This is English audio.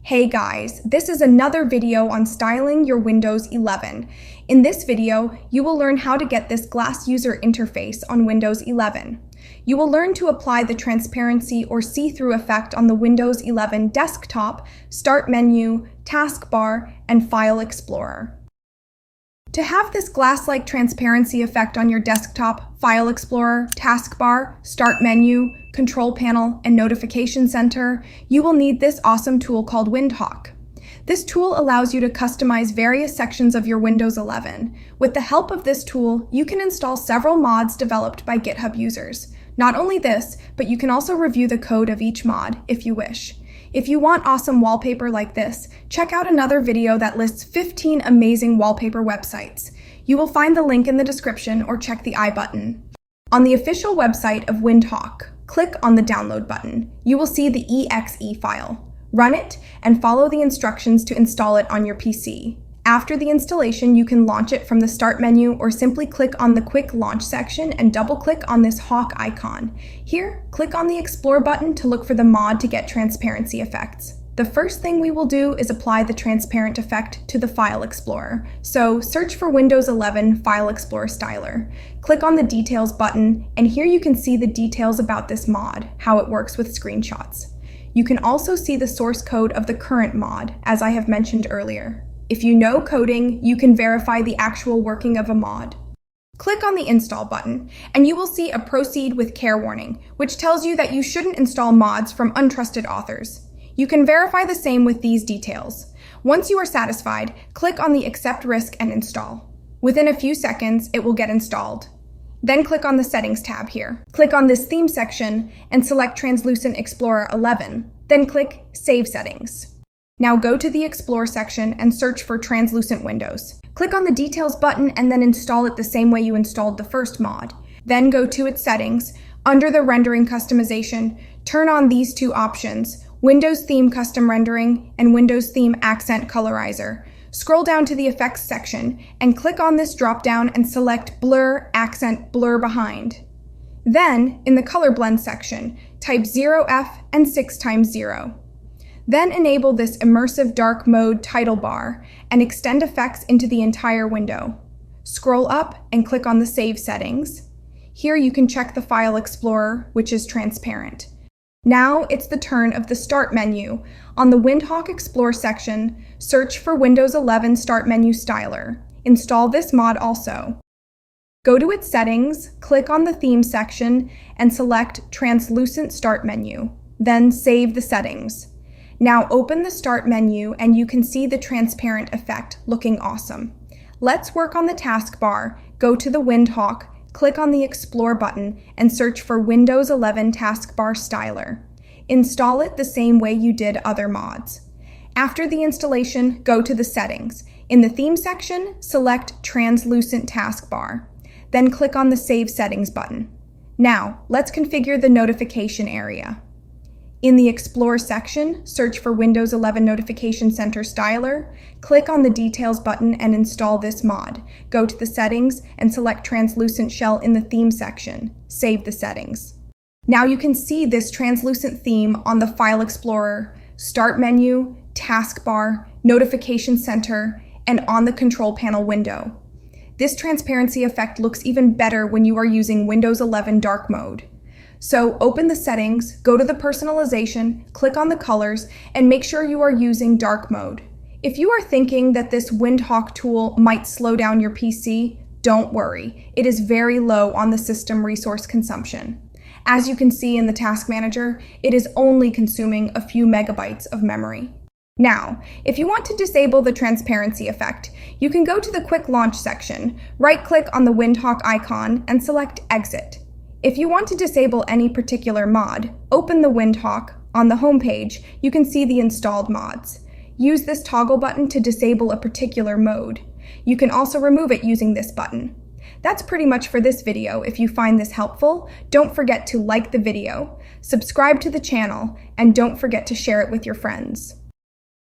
Hey guys, this is another video on styling your Windows 11. In this video, you will learn how to get this glass user interface on Windows 11. You will learn to apply the transparency or see-through effect on the Windows 11 desktop, Start menu, Taskbar, and File Explorer. To have this glass-like transparency effect on your desktop, File Explorer, Taskbar, Start menu, Control panel, and Notification Center, you will need this awesome tool called WindHawk. This tool allows you to customize various sections of your Windows 11. With the help of this tool, you can install several mods developed by GitHub users. Not only this, but you can also review the code of each mod if you wish. If you want awesome wallpaper like this, check out another video that lists 15 amazing wallpaper websites. You will find the link in the description or check the I button. On the official website of WindHawk, click on the download button. You will see the exe file. Run it and follow the instructions to install it on your PC. After the installation, you can launch it from the Start menu or simply click on the Quick Launch section and double-click on this hawk icon. Here, click on the Explore button to look for the mod to get transparency effects. The first thing we will do is apply the transparent effect to the File Explorer. So search for Windows 11 File Explorer Styler. Click on the Details button, and here you can see the details about this mod, how it works with screenshots. You can also see the source code of the current mod, as I have mentioned earlier. If you know coding, you can verify the actual working of a mod. Click on the Install button, and you will see a Proceed with Care warning, which tells you that you shouldn't install mods from untrusted authors. You can verify the same with these details. Once you are satisfied, click on the Accept Risk and Install. Within a few seconds, it will get installed. Then click on the Settings tab here. Click on this Theme section and select Translucent Explorer 11. Then click Save Settings. Now go to the Explore section and search for Translucent Windows. Click on the Details button and then install it the same way you installed the first mod. Then go to its settings. Under the Rendering Customization, turn on these two options, Windows Theme Custom Rendering and Windows Theme Accent Colorizer. Scroll down to the Effects section and click on this drop-down and select Blur Accent Blur Behind. Then, in the Color Blend section, type 0F and 6 times 0. Then enable this Immersive Dark Mode title bar and extend effects into the entire window. Scroll up and click on the Save settings. Here you can check the File Explorer, which is transparent. Now it's the turn of the Start menu. On the WindHawk Explore section, search for Windows 11 Start Menu Styler. Install this mod also. Go to its settings, click on the Theme section, and select Translucent Start Menu. Then save the settings. Now open the Start menu and you can see the transparent effect looking awesome. Let's work on the taskbar. Go to the WindHawk, click on the Explore button, and search for Windows 11 Taskbar Styler. Install it the same way you did other mods. After the installation, go to the settings. In the Theme section, select Translucent Taskbar. Then click on the Save Settings button. Now, let's configure the notification area. In the Explore section, search for Windows 11 Notification Center Styler, click on the Details button and install this mod. Go to the settings and select Translucent Shell in the Theme section. Save the settings. Now you can see this translucent theme on the File Explorer, Start menu, Taskbar, Notification Center, and on the Control Panel window. This transparency effect looks even better when you are using Windows 11 Dark Mode. So open the settings, go to the personalization, click on the colors, and make sure you are using dark mode. If you are thinking that this WindHawk tool might slow down your PC, don't worry. It is very low on the system resource consumption. As you can see in the Task Manager, it is only consuming a few megabytes of memory. Now, if you want to disable the transparency effect, you can go to the Quick Launch section, right-click on the WindHawk icon, and select Exit. If you want to disable any particular mod, open the WindHawk. On the home page, you can see the installed mods. Use this toggle button to disable a particular mode. You can also remove it using this button. That's pretty much for this video. If you find this helpful, don't forget to like the video, subscribe to the channel, and don't forget to share it with your friends.